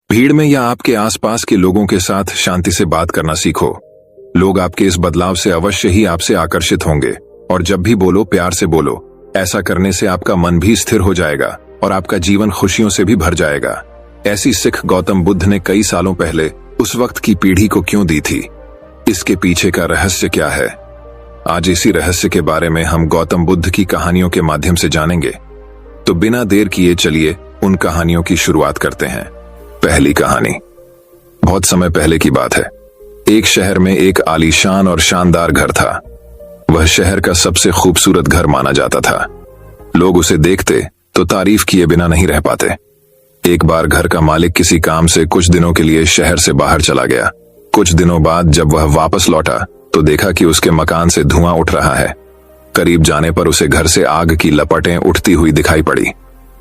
भीड़ में या आपके आसपास के लोगों के साथ शांति से बात करना सीखो। लोग आपके इस बदलाव से अवश्य ही आपसे आकर्षित होंगे और जब भी बोलो प्यार से बोलो। ऐसा करने से आपका मन भी स्थिर हो जाएगा और आपका जीवन खुशियों से भी भर जाएगा। ऐसी सीख गौतम बुद्ध ने कई सालों पहले उस वक्त की पीढ़ी को क्यों दी थी? इसके पीछे का रहस्य क्या है? आज इसी रहस्य के बारे में हम गौतम बुद्ध की कहानियों के माध्यम से जानेंगे। तो बिना देर किए चलिए उन कहानियों की शुरुआत करते हैं। पहली कहानी बहुत समय पहले की बात है। एक शहर में एक आलीशान और शानदार घर था। वह शहर का सबसे खूबसूरत घर माना जाता था। लोग उसे देखते तो तारीफ किए बिना नहीं रह पाते। एक बार घर का मालिक किसी काम से कुछ दिनों के लिए शहर से बाहर चला गया। कुछ दिनों बाद जब वह वापस लौटा तो देखा कि उसके मकान से धुआं उठ रहा है। करीब जाने पर उसे घर से आग की लपटें उठती हुई दिखाई पड़ी।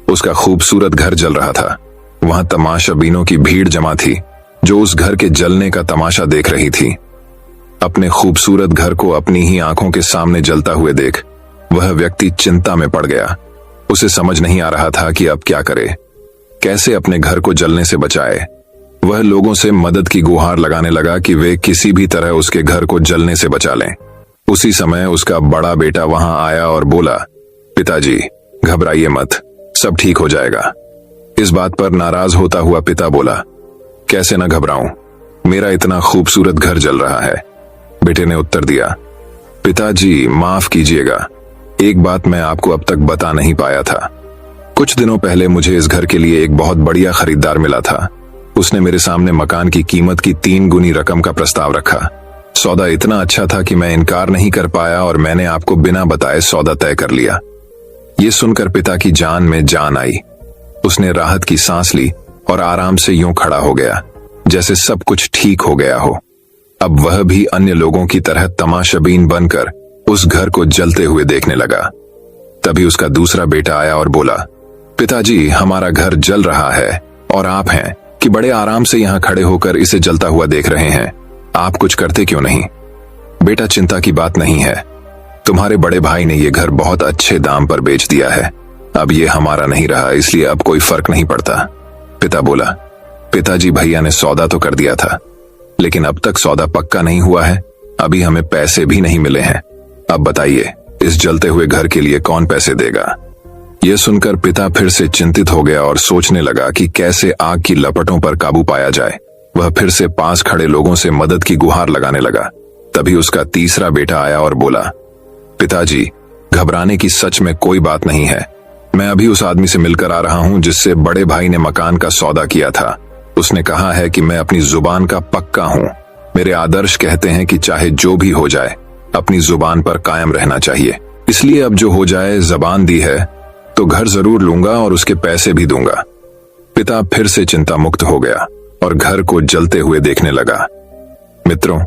उसका खूबसूरत घर जल रहा था। वहां तमाशाबीनों की भीड़ जमा थी जो उस घर के जलने का तमाशा देख रही थी। अपने खूबसूरत घर को अपनी ही आंखों के सामने जलता हुए देख वह व्यक्ति चिंता में पड़ गया। उसे समझ नहीं आ रहा था कि अब क्या करे, कैसे अपने घर को जलने से बचाए। वह लोगों से मदद की गुहार लगाने लगा कि वे किसी भी तरह उसके घर को जलने से बचा लें। उसी समय उसका बड़ा बेटा वहां आया और बोला, पिताजी घबराइए मत, सब ठीक हो जाएगा। इस बात पर नाराज होता हुआ पिता बोला, कैसे न घबराऊं, मेरा इतना खूबसूरत घर जल रहा है। बेटे ने उत्तर दिया, पिताजी माफ कीजिएगा, एक बात मैं आपको अब तक बता नहीं पाया था। कुछ दिनों पहले मुझे इस घर के लिए एक बहुत बढ़िया खरीदार मिला था। उसने मेरे सामने मकान की कीमत की 3 गुनी रकम का प्रस्ताव रखा। सौदा इतना अच्छा था कि मैं इनकार नहीं कर पाया और मैंने आपको बिना बताए सौदा तय कर लिया। ये सुनकर पिता की जान में जान आई। उसने राहत की सांस ली और आराम से यूं खड़ा हो गया जैसे सब कुछ ठीक हो गया हो। अब वह भी अन्य लोगों की तरह तमाशाबीन बनकर उस घर को जलते हुए देखने लगा। तभी उसका दूसरा बेटा आया और बोला, पिताजी हमारा घर जल रहा है और आप हैं कि बड़े आराम से यहां खड़े होकर इसे जलता हुआ देख रहे हैं। आप कुछ करते क्यों नहीं? बेटा चिंता की बात नहीं है, तुम्हारे बड़े भाई ने यह घर बहुत अच्छे दाम पर बेच दिया है। अब ये हमारा नहीं रहा, इसलिए अब कोई फर्क नहीं पड़ता। पिता बोला, पिताजी भैया ने सौदा तो कर दिया था लेकिन अब तक सौदा पक्का नहीं हुआ है। अभी हमें पैसे भी नहीं मिले हैं। अब बताइए इस जलते हुए घर के लिए कौन पैसे देगा? यह सुनकर पिता फिर से चिंतित हो गया और सोचने लगा कि कैसे आग की लपटों पर काबू पाया जाए। वह फिर से पास खड़े लोगों से मदद की गुहार लगाने लगा। तभी उसका तीसरा बेटा आया और बोला, पिताजी घबराने की सच में कोई बात नहीं है। मैं अभी उस आदमी से मिलकर आ रहा हूं जिससे बड़े भाई ने मकान का सौदा किया था। उसने कहा है कि मैं अपनी जुबान का पक्का हूं। मेरे आदर्श कहते हैं कि चाहे जो भी हो जाए अपनी जुबान पर कायम रहना चाहिए। इसलिए अब जो हो जाए, जबान दी है तो घर जरूर लूंगा और उसके पैसे भी दूंगा। पिता फिर से चिंता मुक्त हो गया और घर को जलते हुए देखने लगा। मित्रों,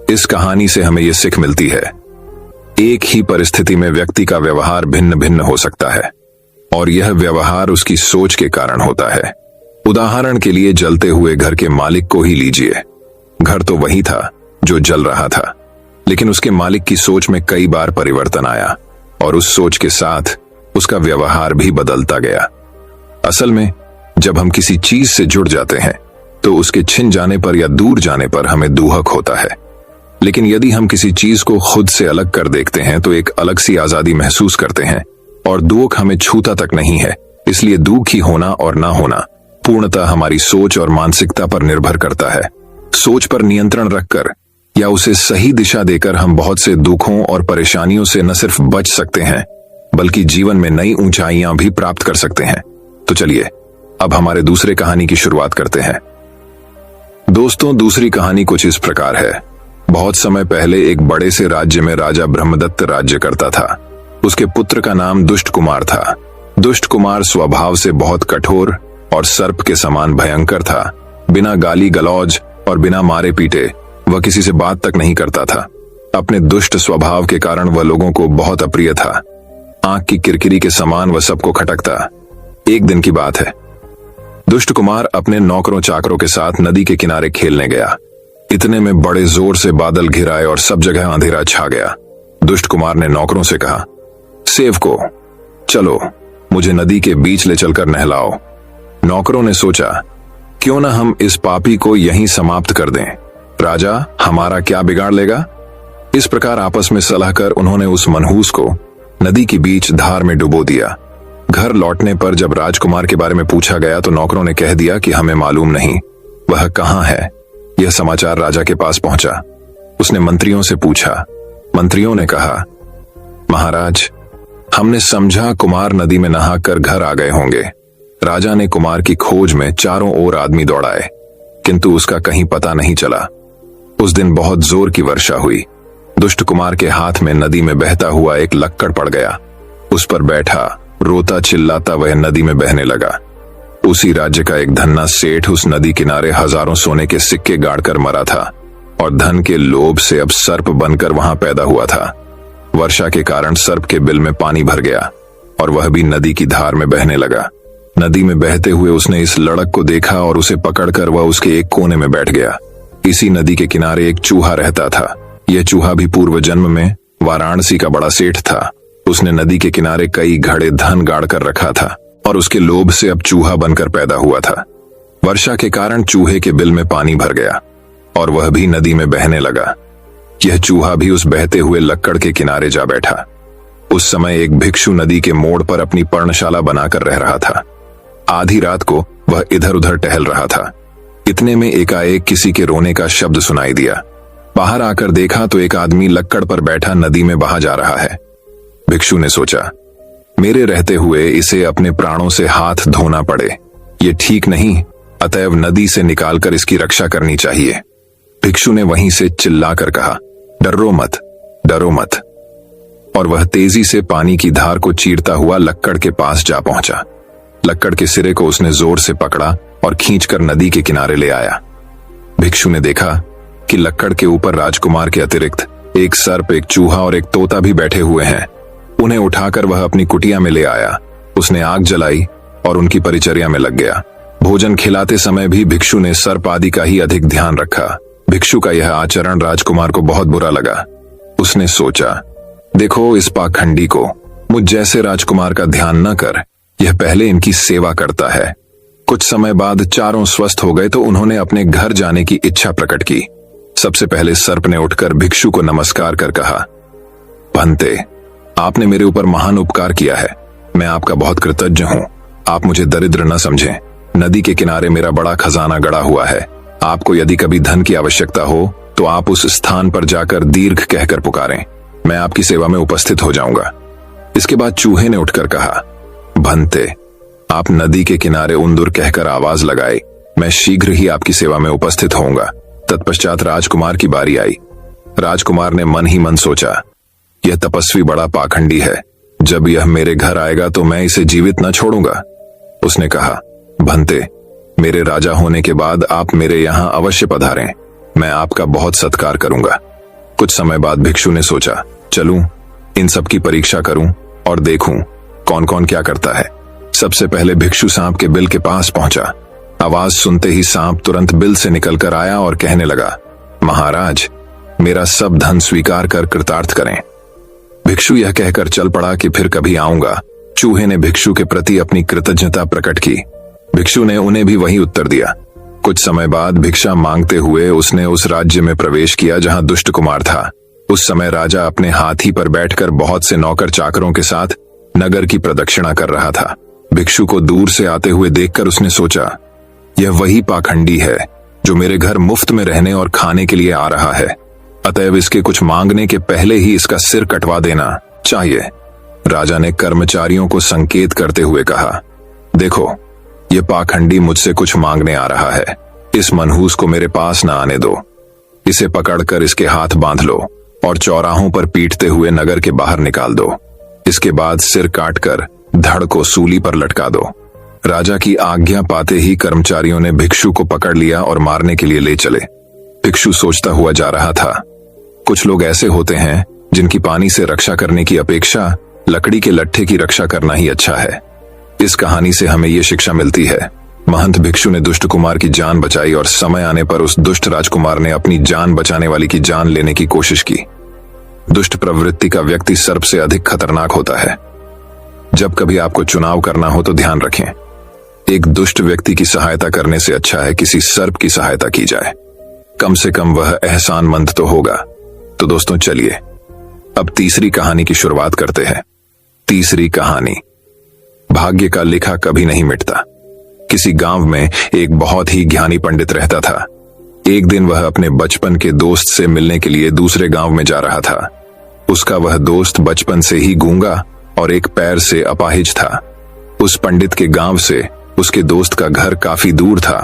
इस कहानी से हमें यह सीख मिलती है, एक ही परिस्थिति में व्यक्ति का व्यवहार भिन्न भिन्न हो सकता है और यह व्यवहार उसकी सोच के कारण होता है। उदाहरण के लिए जलते हुए घर के मालिक को ही लीजिए। घर तो वही था जो जल रहा था, लेकिन उसके मालिक की सोच में कई बार परिवर्तन आया और उस सोच के साथ उसका व्यवहार भी बदलता गया। असल में जब हम किसी चीज से जुड़ जाते हैं तो उसके छिन जाने पर या दूर जाने पर हमें दुहक होता है, लेकिन यदि हम किसी चीज को खुद से अलग कर देखते हैं तो एक अलग सी आजादी महसूस करते हैं और दुख हमें छूता तक नहीं है। इसलिए दुखी होना और ना होना पूर्णतः हमारी सोच और मानसिकता पर निर्भर करता है। सोच पर नियंत्रण रखकर या उसे सही दिशा देकर हम बहुत से दुखों और परेशानियों से न सिर्फ बच सकते हैं बल्कि जीवन में नई ऊंचाइयां भी प्राप्त कर सकते हैं। तो चलिए अब हमारे दूसरे कहानी की शुरुआत करते हैं। दोस्तों, दूसरी कहानी कुछ इस प्रकार है। बहुत समय पहले एक बड़े से राज्य में राजा ब्रह्मदत्त राज्य करता था। उसके पुत्र का नाम दुष्ट कुमार था। दुष्ट कुमार स्वभाव से बहुत कठोर और सर्प के समान भयंकर था। बिना गाली गलौज और बिना मारे पीटे वह किसी से बात तक नहीं करता था। अपने दुष्ट स्वभाव के कारण वह लोगों को बहुत अप्रिय था। आंख की किरकिरी के समान वह सबको खटकता। एक दिन की बात है, दुष्ट कुमार अपने नौकरों चाकरों के साथ नदी के किनारे खेलने गया। इतने में बड़े जोर से बादल घिर आए और सब जगह अंधेरा छा गया। दुष्ट कुमार ने नौकरों से कहा, सेवको चलो मुझे नदी के बीच ले चलकर नहलाओ। नौकरों ने सोचा क्यों ना हम इस पापी को यहीं समाप्त कर दें। राजा हमारा क्या बिगाड़ लेगा। इस प्रकार आपस में सलाह कर उन्होंने उस मनहूस को नदी के बीच धार में डुबो दिया। घर लौटने पर जब राजकुमार के बारे में पूछा गया तो नौकरों ने कह दिया कि हमें मालूम नहीं वह कहां है। यह समाचार राजा के पास पहुंचा। उसने मंत्रियों से पूछा। मंत्रियों ने कहा, महाराज हमने समझा कुमार नदी में नहाकर घर आ गए होंगे। राजा ने कुमार की खोज में चारों ओर आदमी दौड़ाए, किंतु उसका कहीं पता नहीं चला। उस दिन बहुत जोर की वर्षा हुई। दुष्ट कुमार के हाथ में नदी में बहता हुआ एक लक्कड़ पड़ गया। उस पर बैठा रोता चिल्लाता वह नदी में बहने लगा। उसी राज्य का एक धन्ना सेठ उस नदी किनारे हजारों सोने के सिक्के गाड़कर मरा था और धन के लोभ से अब सर्प बनकर वहां पैदा हुआ था। वर्षा के कारण सर्प के बिल में पानी भर गया और वह भी नदी की धार में बहने लगा। नदी में बहते हुए उसने इस लड़क को देखा और उसे पकड़कर वह उसके एक कोने में बैठ गया। इसी नदी के किनारे एक चूहा रहता था। यह चूहा भी पूर्व जन्म में वाराणसी का बड़ा सेठ था। उसने नदी के किनारे कई घड़े धन गाड़ कर रखा था और उसके लोभ से अब चूहा बनकर पैदा हुआ था। वर्षा के कारण चूहे के बिल में पानी भर गया और वह भी नदी में बहने लगा। यह चूहा भी उस बहते हुए लक्कड़ के किनारे जा बैठा। उस समय एक भिक्षु नदी के मोड़ पर अपनी पर्णशाला बनाकर रह रहा था। आधी रात को वह इधर उधर टहल रहा था। इतने में एकाएक किसी के रोने का शब्द सुनाई दिया। बाहर आकर देखा तो एक आदमी लक्कड़ पर बैठा नदी में बहा जा रहा है। भिक्षु ने सोचा, मेरे रहते हुए इसे अपने प्राणों से हाथ धोना पड़े, ये ठीक नहीं, अतएव नदी से निकालकर इसकी रक्षा करनी चाहिए। भिक्षु ने वहीं से चिल्लाकर कहा, डरो मत, डरो मत। और वह तेजी से पानी की धार को चीरता हुआ लक्कड़ के पास जा पहुंचा। लक्कड़ के सिरे को उसने जोर से पकड़ा और खींचकर नदी के किनारे ले आया। भिक्षु ने देखा कि लक्कड़ के ऊपर राजकुमार के अतिरिक्त एक सर्प, एक चूहा और एक तोता भी बैठे हुए हैं। उन्हें उठाकर वह अपनी कुटिया में ले आया। उसने आग जलाई और उनकी परिचर्या में लग गया। भोजन खिलाते समय भी भिक्षु ने सर्प आदि का ही अधिक ध्यान रखा। भिक्षु का यह आचरण राजकुमार को बहुत बुरा लगा। उसने सोचा, देखो इस पाखंडी को, मुझ जैसे राजकुमार का ध्यान न कर, यह पहले इनकी सेवा करता है। कुछ समय बाद चारों स्वस्थ हो गए तो उन्होंने अपने घर जाने की इच्छा प्रकट की। सबसे पहले सर्प ने उठकर भिक्षु को नमस्कार कर कहा, भंते, आपने मेरे ऊपर महान उपकार किया है। मैं आपका बहुत कृतज्ञ हूं। आप मुझे दरिद्र न समझें। नदी के किनारे मेरा बड़ा खजाना गड़ा हुआ है। आपको यदि कभी धन की आवश्यकता हो तो आप उस स्थान पर जाकर दीर्घ कहकर पुकारें, मैं आपकी सेवा में उपस्थित हो जाऊंगा। इसके बाद चूहे ने उठकर कहा, भंते, आप नदी के किनारे उंदुर कहकर आवाज लगाए, मैं शीघ्र ही आपकी सेवा में उपस्थित होऊंगा। तत्पश्चात राजकुमार की बारी आई। राजकुमार ने मन ही मन सोचा, यह तपस्वी बड़ा पाखंडी है। जब यह मेरे घर आएगा तो मैं इसे जीवित न छोड़ूंगा। उसने कहा, भंते, मेरे राजा होने के बाद आप मेरे यहाँ अवश्य पधारें। मैं आपका बहुत सत्कार करूंगा। कुछ समय बाद भिक्षु ने सोचा, चलूं, इन सब की परीक्षा करूं और देखूं कौन कौन क्या करता है। सबसे पहले भिक्षु सांप के बिल के पास पहुंचा। आवाज सुनते ही सांप तुरंत बिल से निकलकर आया और कहने लगा, महाराज, मेरा सब धन स्वीकार कर कृतार्थ करें। भिक्षु यह कहकर चल पड़ा कि फिर कभी आऊंगा। चूहे ने भिक्षु के प्रति अपनी कृतज्ञता प्रकट की। भिक्षु ने उन्हें भी वही उत्तर दिया। कुछ समय बाद भिक्षा मांगते हुए उसने उस राज्य में प्रवेश किया जहां दुष्ट कुमार था। उस समय राजा अपने हाथी पर बैठकर बहुत से नौकर चाकरों के साथ नगर की प्रदक्षिणा कर रहा था। भिक्षु को दूर से आते हुए देखकर उसने सोचा, यह वही पाखंडी है जो मेरे घर मुफ्त में रहने और खाने के लिए आ रहा है। अतएव इसके कुछ मांगने के पहले ही इसका सिर कटवा देना चाहिए। राजा ने कर्मचारियों को संकेत करते हुए कहा, देखो, यह पाखंडी मुझसे कुछ मांगने आ रहा है। इस मनहूस को मेरे पास न आने दो। इसे पकड़कर इसके हाथ बांध लो और चौराहों पर पीटते हुए नगर के बाहर निकाल दो। इसके बाद सिर काटकर धड़ को सूली पर लटका दो। राजा की आज्ञा पाते ही कर्मचारियों ने भिक्षु को पकड़ लिया और मारने के लिए ले चले। भिक्षु सोचता हुआ जा रहा था, कुछ लोग ऐसे होते हैं जिनकी पानी से रक्षा करने की अपेक्षा लकड़ी के लट्ठे की रक्षा करना ही अच्छा है। इस कहानी से हमें यह शिक्षा मिलती है। महंत भिक्षु ने दुष्ट कुमार की जान बचाई और समय आने पर उस दुष्ट राजकुमार ने अपनी जान बचाने वाली की जान लेने की कोशिश की। दुष्ट प्रवृत्ति का व्यक्ति सर्प से अधिक खतरनाक होता है। जब कभी आपको चुनाव करना हो तो ध्यान रखें, एक दुष्ट व्यक्ति की सहायता करने से अच्छा है किसी सर्प की सहायता की जाए, कम से कम वह एहसानमंद तो होगा। तो दोस्तों चलिए अब तीसरी कहानी की शुरुआत करते हैं। तीसरी कहानी, भाग्य का लिखा कभी नहीं मिटता। किसी गांव में एक बहुत ही ज्ञानी पंडित रहता था। एक दिन वह अपने बचपन के दोस्त से मिलने के लिए दूसरे गांव में जा रहा था। उसका वह दोस्त बचपन से ही गूंगा और एक पैर से अपाहिज था। उस पंडित के गांव से उसके दोस्त का घर काफी दूर था।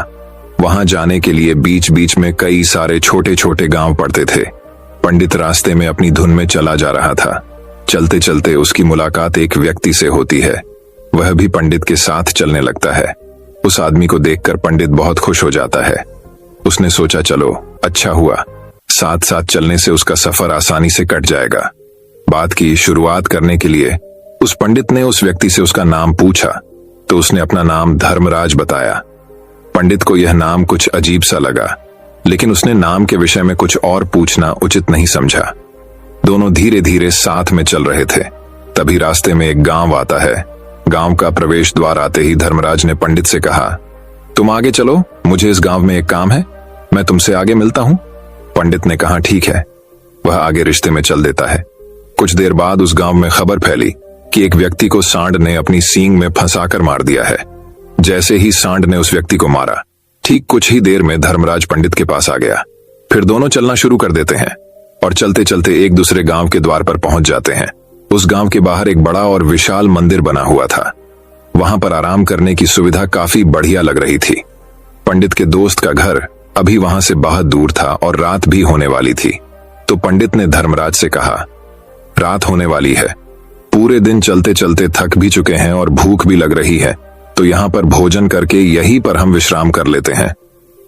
वहां जाने के लिए बीच बीच में कई सारे छोटे छोटे गांव पड़ते थे। पंडित रास्ते में अपनी धुन में चला जा रहा था। चलते चलते उसकी मुलाकात एक व्यक्ति से होती है। वह भी पंडित के साथ चलने लगता है। उस आदमी को देखकर पंडित बहुत खुश हो जाता है। उसने सोचा चलो अच्छा हुआ, साथ साथ चलने से उसका सफर आसानी से कट जाएगा। बात की शुरुआत करने के लिए उस पंडित ने उस व्यक्ति से उसका नाम पूछा तो उसने अपना नाम धर्मराज बताया। पंडित को यह नाम कुछ अजीब सा लगा, लेकिन उसने नाम के विषय में कुछ और पूछना उचित नहीं समझा। दोनों धीरे धीरे साथ में चल रहे थे। तभी रास्ते में एक गांव आता है। गांव का प्रवेश द्वार आते ही धर्मराज ने पंडित से कहा, तुम आगे चलो, मुझे इस गांव में एक काम है, मैं तुमसे आगे मिलता हूं। पंडित ने कहा ठीक है। वह आगे रिश्ते में चल देता है। कुछ देर बाद उस गांव में खबर फैली कि एक व्यक्ति को सांड ने अपनी सींग में फंसाकर मार दिया है। जैसे ही सांड ने उस व्यक्ति को मारा, ठीक कुछ ही देर में धर्मराज पंडित के पास आ गया। फिर दोनों चलना शुरू कर देते हैं और चलते चलते एक दूसरे गांव के द्वार पर पहुंच जाते हैं। उस गांव के बाहर एक बड़ा और विशाल मंदिर बना हुआ था। वहां पर आराम करने की सुविधा काफी बढ़िया लग रही थी। पंडित के दोस्त का घर अभी वहां से बहुत दूर था और रात भी होने वाली थी। तो पंडित ने धर्मराज से कहा, रात होने वाली है, पूरे दिन चलते चलते थक भी चुके हैं और भूख भी लग रही है, तो यहाँ पर भोजन करके यहीं पर हम विश्राम कर लेते हैं,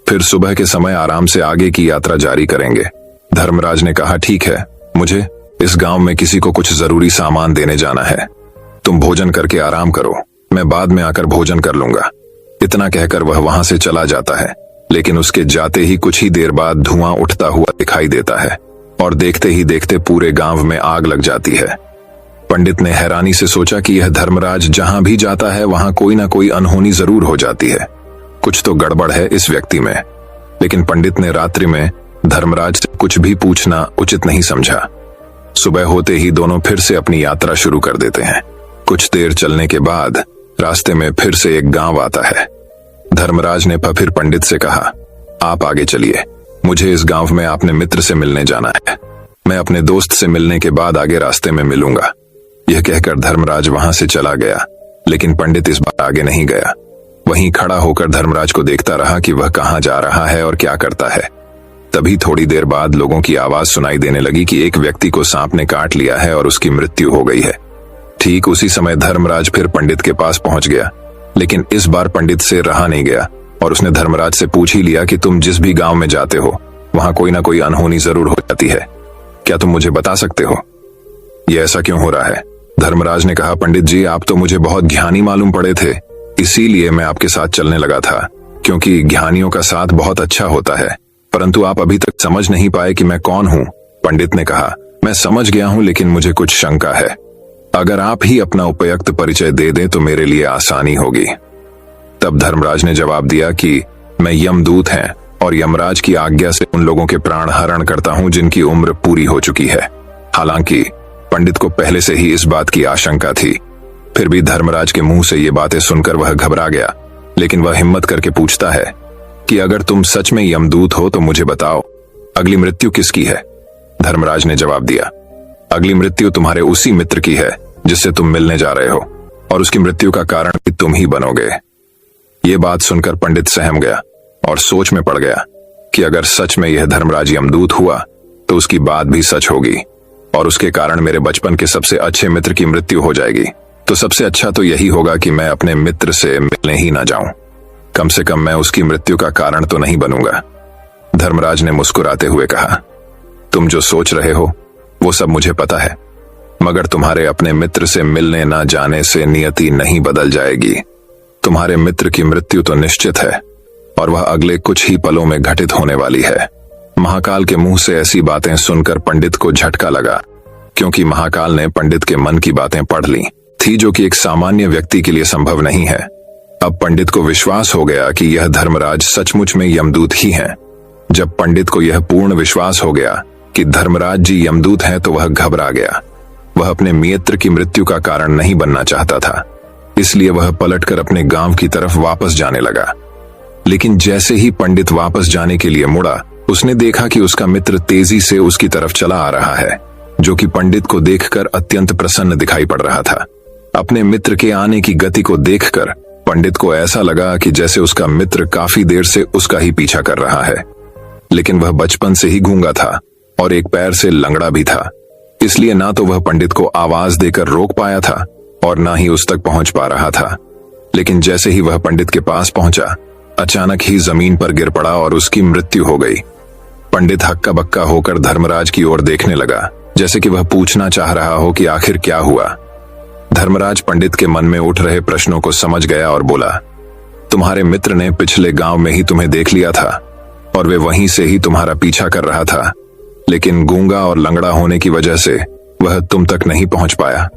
फिर सुबह के समय आराम से आगे की यात्रा जारी करेंगे। धर्मराज ने कहा ठीक है, मुझे इस गांव में किसी को कुछ जरूरी सामान देने जाना है, तुम भोजन करके आराम करो, मैं बाद में आकर भोजन कर लूंगा। इतना कहकर वह वहां से चला जाता है। लेकिन उसके जाते ही कुछ ही देर बाद धुआं उठता हुआ दिखाई देता है और देखते ही देखते पूरे गांव में आग लग जाती है। पंडित ने हैरानी से सोचा कि यह धर्मराज जहां भी जाता है वहां कोई ना कोई अनहोनी जरूर हो जाती है, कुछ तो गड़बड़ है इस व्यक्ति में। लेकिन पंडित ने रात्रि में धर्मराज से कुछ भी पूछना उचित नहीं समझा। सुबह होते ही दोनों फिर से अपनी यात्रा शुरू कर देते हैं। कुछ देर चलने के बाद रास्ते में फिर से एक गांव आता है। धर्मराज ने फिर पंडित से कहा, आप आगे चलिए, मुझे इस गांव में अपने मित्र से मिलने जाना है, मैं अपने दोस्त से मिलने के बाद आगे रास्ते में मिलूंगा। यह कहकर धर्मराज वहां से चला गया। लेकिन पंडित इस बार आगे नहीं गया। वहीं खड़ा होकर धर्मराज को देखता रहा कि वह कहां जा रहा है और क्या करता है। तभी थोड़ी देर बाद लोगों की आवाज सुनाई देने लगी कि एक व्यक्ति को सांप ने काट लिया है और उसकी मृत्यु हो गई है। ठीक उसी समय धर्मराज फिर पंडित के पास पहुंच गया। लेकिन इस बार पंडित से रहा नहीं गया और उसने धर्मराज से पूछ ही लिया कि तुम जिस भी गांव में जाते हो वहां कोई ना कोई अनहोनी जरूर हो जाती है, क्या तुम मुझे बता सकते हो, यह ऐसा क्यों हो रहा है? धर्मराज ने कहा, पंडित जी आप तो मुझे बहुत ज्ञानी मालूम पड़े थे, इसीलिए मैं आपके साथ चलने लगा था, क्योंकि ज्ञानियों का साथ बहुत अच्छा होता है, परंतु आप अभी तक समझ नहीं पाए कि मैं कौन हूँ। पंडित ने कहा, मैं समझ गया हूँ, लेकिन मुझे कुछ शंका है, अगर आप ही अपना उपयुक्त परिचय दे दें तो मेरे लिए आसानी होगी। तब धर्मराज ने जवाब दिया कि मैं यमदूत हैं और यमराज की आज्ञा से उन लोगों के प्राण हरण करता हूं जिनकी उम्र पूरी हो चुकी है। हालांकि पंडित को पहले से ही इस बात की आशंका थी, फिर भी धर्मराज के मुंह से ये बातें सुनकर वह घबरा गया। लेकिन वह हिम्मत करके पूछता है कि अगर तुम सच में यमदूत हो तो मुझे बताओ, अगली मृत्यु किसकी है? धर्मराज ने जवाब दिया, अगली मृत्यु तुम्हारे उसी मित्र की है जिससे तुम मिलने जा रहे हो, और उसकी मृत्यु का कारण भी तुम ही बनोगे। ये बात सुनकर पंडित सहम गया और सोच में पड़ गया कि अगर सच में यह धर्मराज यमदूत हुआ तो उसकी बात भी सच होगी और उसके कारण मेरे बचपन के सबसे अच्छे मित्र की मृत्यु हो जाएगी। तो सबसे अच्छा तो यही होगा कि मैं अपने मित्र से मिलने ही ना जाऊं, कम से कम मैं उसकी मृत्यु का कारण तो नहीं बनूंगा। धर्मराज ने मुस्कुराते हुए कहा, तुम जो सोच रहे हो वो सब मुझे पता है, मगर तुम्हारे अपने मित्र से मिलने ना जाने से नियति नहीं बदल जाएगी। तुम्हारे मित्र की मृत्यु तो निश्चित है और वह अगले कुछ ही पलों में घटित होने वाली है। महाकाल के मुंह से ऐसी बातें सुनकर पंडित को झटका लगा, क्योंकि महाकाल ने पंडित के मन की बातें पढ़ ली थी, जो कि एक सामान्य व्यक्ति के लिए संभव नहीं है। अब पंडित को विश्वास हो गया कि यह धर्मराज सचमुच में यमदूत ही हैं। जब पंडित को यह पूर्ण विश्वास हो गया कि धर्मराज जी यमदूत हैं तो वह घबरा गया। वह अपने मित्र की मृत्यु का कारण नहीं बनना चाहता था, इसलिए वह पलटकर अपने गांव की तरफ वापस जाने लगा। लेकिन जैसे ही पंडित वापस जाने के लिए मुड़ा, उसने देखा कि उसका मित्र तेजी से उसकी तरफ चला आ रहा है, जो कि पंडित को देखकर अत्यंत प्रसन्न दिखाई पड़ रहा था। अपने मित्र के आने की गति को देखकर पंडित को ऐसा लगा कि जैसे उसका मित्र काफी देर से उसका ही पीछा कर रहा है। लेकिन वह बचपन से ही गूंगा था और एक पैर से लंगड़ा भी था, इसलिए ना तो वह पंडित को आवाज देकर रोक पाया था और ना ही उस तक पहुंच पा रहा था। लेकिन जैसे ही वह पंडित के पास पहुंचा, अचानक ही जमीन पर गिर पड़ा और उसकी मृत्यु हो गई। पंडित हक्का बक्का होकर धर्मराज की ओर देखने लगा, जैसे कि वह पूछना चाह रहा हो कि आखिर क्या हुआ। धर्मराज पंडित के मन में उठ रहे प्रश्नों को समझ गया और बोला, तुम्हारे मित्र ने पिछले गांव में ही तुम्हें देख लिया था और वे वहीं से ही तुम्हारा पीछा कर रहा था, लेकिन गूंगा और लंगड़ा होने की वजह से वह तुम तक नहीं पहुंच पाया।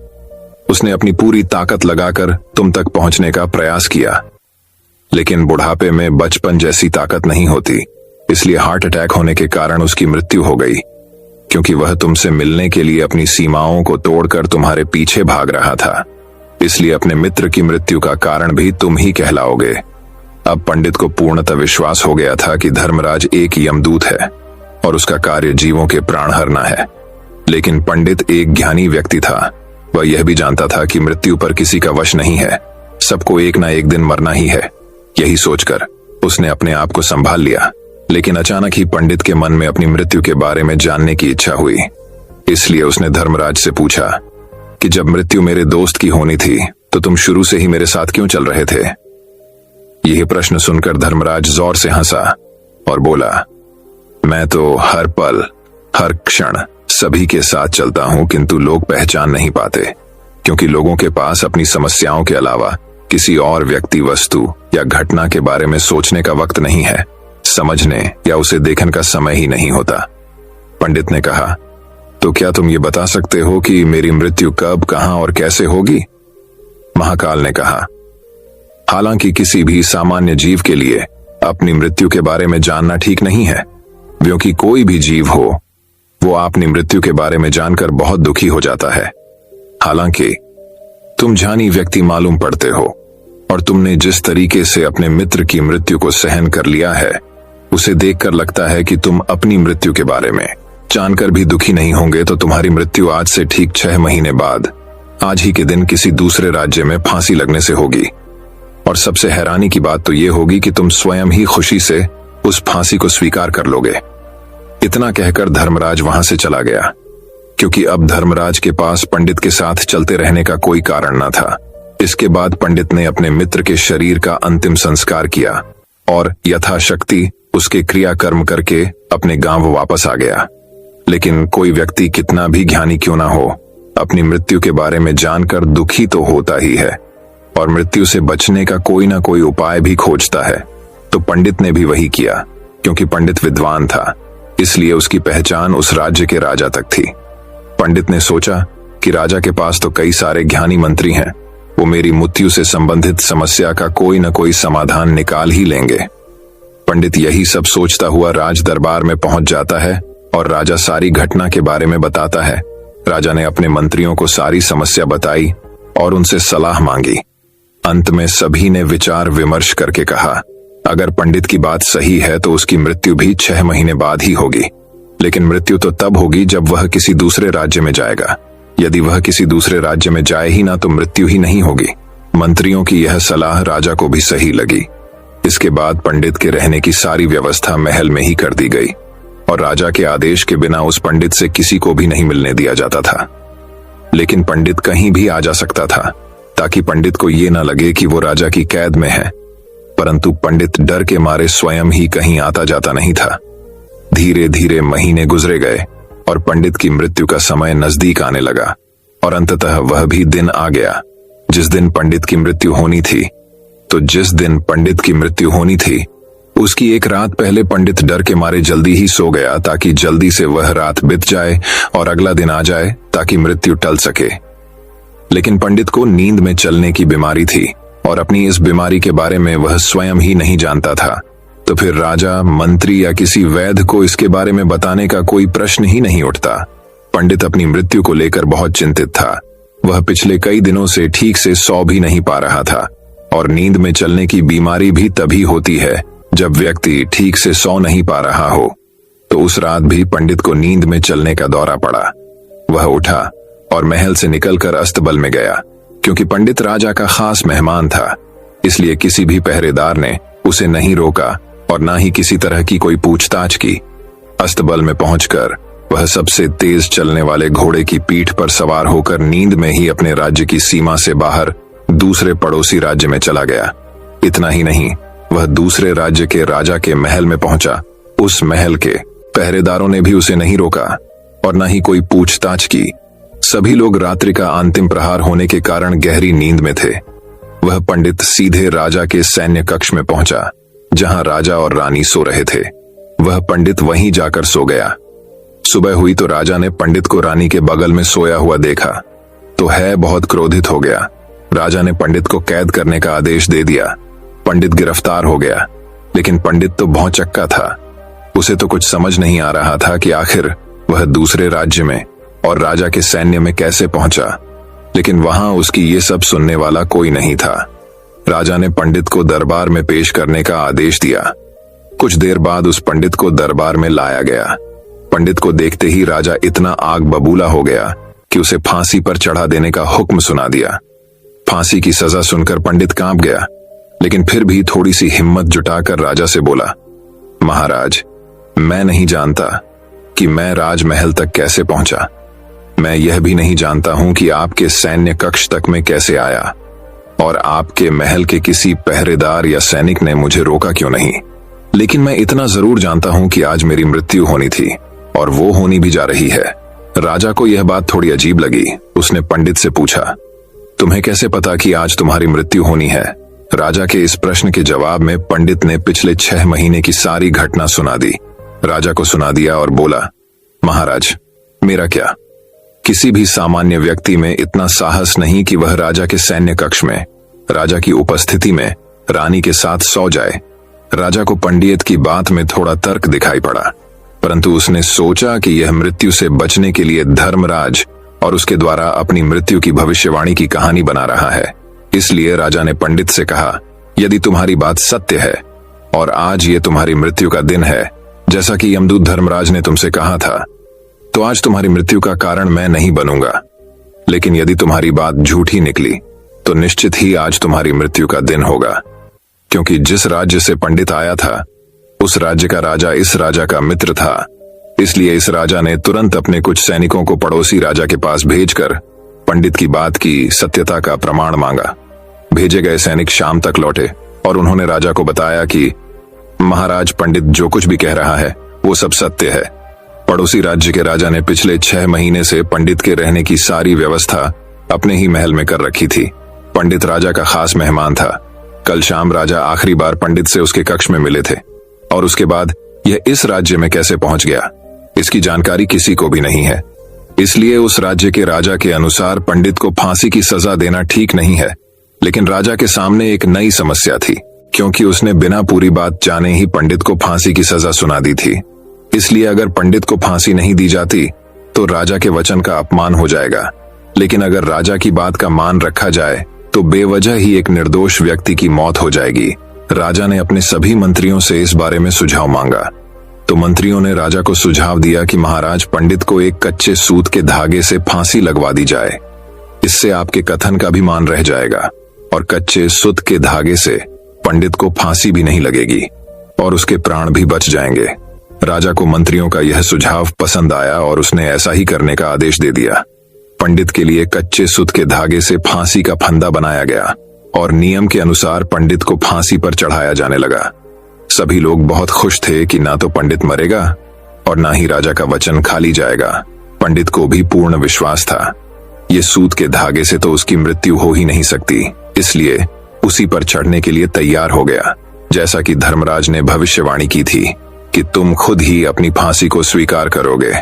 उसने अपनी पूरी ताकत लगाकर तुम तक पहुंचने का प्रयास किया, लेकिन बुढ़ापे में बचपन जैसी ताकत नहीं होती, इसलिए हार्ट अटैक होने के कारण उसकी मृत्यु हो गई। क्योंकि वह तुमसे मिलने के लिए अपनी सीमाओं को तोड़कर तुम्हारे पीछे भाग रहा था, इसलिए अपने मित्र की मृत्यु का कारण भी तुम ही कहलाओगे। अब पंडित को पूर्णतः विश्वास हो गया था कि धर्मराज एक यमदूत है और उसका कार्य जीवों के प्राण हरना है। लेकिन पंडित एक ज्ञानी व्यक्ति था। वह यह भी जानता था कि मृत्यु पर किसी का वश नहीं है, सबको एक ना एक दिन मरना ही है। यही सोचकर उसने अपने आप को संभाल लिया। लेकिन अचानक ही पंडित के मन में अपनी मृत्यु के बारे में जानने की इच्छा हुई, इसलिए उसने धर्मराज से पूछा कि जब मृत्यु मेरे दोस्त की होनी थी तो तुम शुरू से ही मेरे साथ क्यों चल रहे थे। यह प्रश्न सुनकर धर्मराज जोर से हंसा और बोला, मैं तो हर पल हर क्षण सभी के साथ चलता हूं, किंतु लोग पहचान नहीं पाते, क्योंकि लोगों के पास अपनी समस्याओं के अलावा किसी और व्यक्ति, वस्तु या घटना के बारे में सोचने का वक्त नहीं है, समझने या उसे देखने का समय ही नहीं होता। पंडित ने कहा, तो क्या तुम ये बता सकते हो कि मेरी मृत्यु कब, कहां और कैसे होगी। महाकाल ने कहा, हालांकि किसी भी सामान्य जीव के लिए अपनी मृत्यु के बारे में जानना ठीक नहीं है, क्योंकि कोई भी जीव हो वो अपनी मृत्यु के बारे में जानकर बहुत दुखी हो जाता है। हालांकि तुम जानी व्यक्ति मालूम पड़ते हो और तुमने जिस तरीके से अपने मित्र की मृत्यु को सहन कर लिया है, उसे देखकर लगता है कि तुम अपनी मृत्यु के बारे में जानकर भी दुखी नहीं होंगे। तो तुम्हारी मृत्यु आज से ठीक 6 महीने बाद आज ही के दिन किसी दूसरे राज्य में फांसी लगने से होगी। और सबसे हैरानी की बात तो यह होगी कि तुम स्वयं ही खुशी से उस फांसी को स्वीकार कर लोगे। इतना कहकर धर्मराज वहां से चला गया, क्योंकि अब धर्मराज के पास पंडित के साथ चलते रहने का कोई कारण न था। इसके बाद पंडित ने अपने मित्र के शरीर का अंतिम संस्कार किया और यथाशक्ति उसके क्रियाकर्म करके अपने गांव वापस आ गया। लेकिन कोई व्यक्ति कितना भी ज्ञानी क्यों ना हो, अपनी मृत्यु के बारे में जानकर दुखी तो होता ही है और मृत्यु से बचने का कोई ना कोई उपाय भी खोजता है। तो पंडित ने भी वही किया। क्योंकि पंडित विद्वान था, इसलिए उसकी पहचान उस राज्य के राजा तक थी। पंडित ने सोचा कि राजा के पास तो कई सारे ज्ञानी मंत्री हैं, वो मेरी मृत्यु से संबंधित समस्या का कोई न कोई समाधान निकाल ही लेंगे। पंडित यही सब सोचता हुआ राज दरबार में पहुंच जाता है और राजा सारी घटना के बारे में बताता है। राजा ने अपने मंत्रियों को सारी समस्या बताई और उनसे सलाह मांगी। अंत में सभी ने विचार विमर्श करके कहा, अगर पंडित की बात सही है तो उसकी मृत्यु भी 6 महीने बाद ही होगी। लेकिन मृत्यु तो तब होगी जब वह किसी दूसरे राज्य में जाएगा। यदि वह किसी दूसरे राज्य में जाए ही ना तो मृत्यु ही नहीं होगी। मंत्रियों की यह सलाह राजा को भी सही लगी। इसके बाद पंडित के रहने की सारी व्यवस्था महल में ही कर दी गई और राजा के आदेश के बिना उस पंडित से किसी को भी नहीं मिलने दिया जाता था। लेकिन पंडित कहीं भी आ जा सकता था, ताकि पंडित को ये ना लगे कि वो राजा की कैद में है। परंतु पंडित डर के मारे स्वयं ही कहीं आता जाता नहीं था। धीरे धीरे महीने गुजरे गए और पंडित की मृत्यु का समय नजदीक आने लगा और अंततः वह भी दिन आ गया जिस दिन पंडित की मृत्यु होनी थी। तो जिस दिन पंडित की मृत्यु होनी थी उसकी एक रात पहले पंडित डर के मारे जल्दी ही सो गया, ताकि जल्दी से वह रात बीत जाए और अगला दिन आ जाए, ताकि मृत्यु टल सके। लेकिन पंडित को नींद में चलने की बीमारी थी और अपनी इस बीमारी के बारे में वह स्वयं ही नहीं जानता था, तो फिर राजा, मंत्री या किसी वैद्य को इसके बारे में बताने का कोई प्रश्न ही नहीं उठता। पंडित अपनी मृत्यु को लेकर बहुत चिंतित था। वह पिछले कई दिनों से ठीक से सो भी नहीं पा रहा था, और नींद में चलने की बीमारी भी तभी होती है जब व्यक्ति ठीक से सो नहीं पा रहा हो। तो उस रात भी पंडित को नींद में चलने का दौरा पड़ा। वह उठा और महल से निकलकर अस्तबल में गया। क्योंकि पंडित राजा का खास मेहमान था, इसलिए किसी भी पहरेदार ने उसे नहीं रोका और ना ही किसी तरह की कोई पूछताछ की। अस्तबल में पहुंचकर वह सबसे तेज चलने वाले घोड़े की पीठ पर सवार होकर नींद में ही अपने राज्य की सीमा से बाहर दूसरे पड़ोसी राज्य में चला गया। इतना ही नहीं, वह दूसरे राज्य के राजा के महल में पहुंचा। उस महल के पहरेदारों ने भी उसे नहीं रोका और न ही कोई पूछताछ की। सभी लोग रात्रि का अंतिम प्रहार होने के कारण गहरी नींद में थे। वह पंडित सीधे राजा के सैन्य कक्ष में पहुंचा, जहां राजा और रानी सो रहे थे। वह पंडित वहीं जाकर सो गया। सुबह हुई तो राजा ने पंडित को रानी के बगल में सोया हुआ देखा तो है बहुत क्रोधित हो गया। राजा ने पंडित को कैद करने का आदेश दे दिया। पंडित गिरफ्तार हो गया, लेकिन पंडित तो भौंचक्का था। उसे तो कुछ समझ नहीं आ रहा था कि आखिर वह दूसरे राज्य में और राजा के सैन्य में कैसे पहुंचा। लेकिन वहां उसकी ये सब सुनने वाला कोई नहीं था। राजा ने पंडित को दरबार में पेश करने का आदेश दिया। कुछ देर बाद उस पंडित को दरबार में लाया गया। पंडित को देखते ही राजा इतना आग बबूला हो गया कि उसे फांसी पर चढ़ा देने का हुक्म सुना दिया। फांसी की सजा सुनकर पंडित कांप गया, लेकिन फिर भी थोड़ी सी हिम्मत जुटाकर राजा से बोला, महाराज, मैं नहीं जानता कि मैं राजमहल तक कैसे पहुंचा। मैं यह भी नहीं जानता हूं कि आपके सैन्य कक्ष तक में कैसे आया, और आपके महल के किसी पहरेदार या सैनिक ने मुझे रोका क्यों नहीं। लेकिन मैं इतना जरूर जानता हूं कि आज मेरी मृत्यु होनी थी, और वो होनी भी जा रही है। राजा को यह बात थोड़ी अजीब लगी। उसने पंडित से पूछा, तुम्हें कैसे पता कि आज तुम्हारी मृत्यु होनी है। राजा के इस प्रश्न के जवाब में पंडित ने पिछले 6 महीने की सारी घटना सुना दी। राजा को सुना दिया और बोला, महाराज, मेरा क्या, किसी भी सामान्य व्यक्ति में इतना साहस नहीं कि वह राजा के सैन्य कक्ष में राजा की उपस्थिति में रानी के साथ सो जाए। राजा को पंडित की बात में थोड़ा तर्क दिखाई पड़ा, परंतु उसने सोचा कि यह मृत्यु से बचने के लिए धर्मराज और उसके द्वारा अपनी मृत्यु की भविष्यवाणी की कहानी बना रहा है। इसलिए राजा ने पंडित से कहा, यदि तुम्हारी बात सत्य है और आज ये तुम्हारी मृत्यु का दिन है, जैसा कि यमदूत धर्मराज ने तुमसे कहा था, तो आज तुम्हारी मृत्यु का कारण मैं नहीं बनूंगा। लेकिन यदि तुम्हारी बात झूठी निकली तो निश्चित ही आज तुम्हारी मृत्यु का दिन होगा, क्योंकि जिस राज्य से पंडित आया था उस राज्य का राजा इस राजा का मित्र था। इसलिए इस राजा ने तुरंत अपने कुछ सैनिकों को पड़ोसी राजा के पास भेजकर पंडित की बात की सत्यता का प्रमाण मांगा। भेजे गए सैनिक शाम तक लौटे और उन्होंने राजा को बताया कि महाराज, पंडित जो कुछ भी कह रहा है वो सब सत्य है। पड़ोसी राज्य के राजा ने पिछले 6 महीने से पंडित के रहने की सारी व्यवस्था अपने ही महल में कर रखी थी। पंडित राजा का खास मेहमान था। कल शाम राजा आखिरी बार पंडित से उसके कक्ष में मिले थे, और उसके बाद यह इस राज्य में कैसे पहुंच गया, इसकी जानकारी किसी को भी नहीं है। इसलिए उस राज्य के राजा के अनुसार पंडित को फांसी की सजा देना ठीक नहीं है। लेकिन राजा के सामने एक नई समस्या थी, क्योंकि उसने बिना पूरी बात जाने ही पंडित को फांसी की सजा सुना दी थी। इसलिए अगर पंडित को फांसी नहीं दी जाती तो राजा के वचन का अपमान हो जाएगा। लेकिन अगर राजा की बात का मान रखा जाए तो बेवजह ही एक निर्दोष व्यक्ति की मौत हो जाएगी। राजा ने अपने सभी मंत्रियों से इस बारे में सुझाव मांगा। तो मंत्रियों ने राजा को सुझाव दिया कि महाराज, पंडित को एक कच्चे सूत के धागे से फांसी लगवा दी जाए। इससे आपके कथन का भी मान रह जाएगा, और कच्चे सूत के धागे से पंडित को फांसी भी नहीं लगेगी और उसके प्राण भी बच जाएंगे। राजा को मंत्रियों का यह सुझाव पसंद आया और उसने ऐसा ही करने का आदेश दे दिया। पंडित के लिए कच्चे सूत के धागे से फांसी का फंदा बनाया गया और नियम के अनुसार पंडित को फांसी पर चढ़ाया जाने लगा। सभी लोग बहुत खुश थे कि ना तो पंडित मरेगा और ना ही राजा का वचन खाली जाएगा। पंडित को भी पूर्ण विश्वास था, ये सूत के धागे से तो उसकी मृत्यु हो ही नहीं सकती। इसलिए उसी पर चढ़ने के लिए तैयार हो गया, जैसा कि धर्मराज ने भविष्यवाणी की थी कि तुम खुद ही अपनी फांसी को स्वीकार करोगे।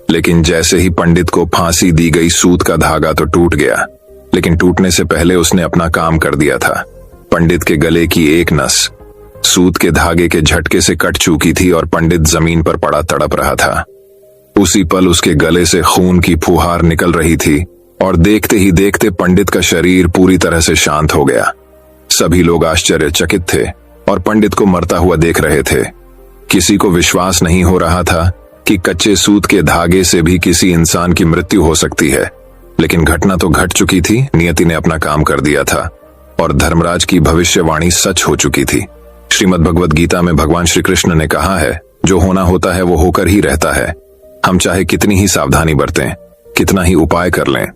लेकिन जैसे ही पंडित को फांसी दी गई, सूत का धागा तो टूट गया, लेकिन टूटने से पहले उसने अपना काम कर दिया था। पंडित के गले की एक नस सूत के धागे के झटके से कट चुकी थी और पंडित जमीन पर पड़ा तड़प रहा था। उसी पल उसके गले से खून की फुहार निकल रही थी और देखते ही देखते पंडित का शरीर पूरी तरह से शांत हो गया। सभी लोग आश्चर्यचकित थे और पंडित को मरता हुआ देख रहे थे। किसी को विश्वास नहीं हो रहा था कि कच्चे सूत के धागे से भी किसी इंसान की मृत्यु हो सकती है, लेकिन घटना तो घट चुकी थी। नियति ने अपना काम कर दिया था और धर्मराज की भविष्यवाणी सच हो चुकी थी। श्रीमद् भगवद गीता में भगवान श्री कृष्ण ने कहा है, जो होना होता है वो होकर ही रहता है। हम चाहे कितनी ही सावधानी बरतें, कितना ही उपाय कर लें,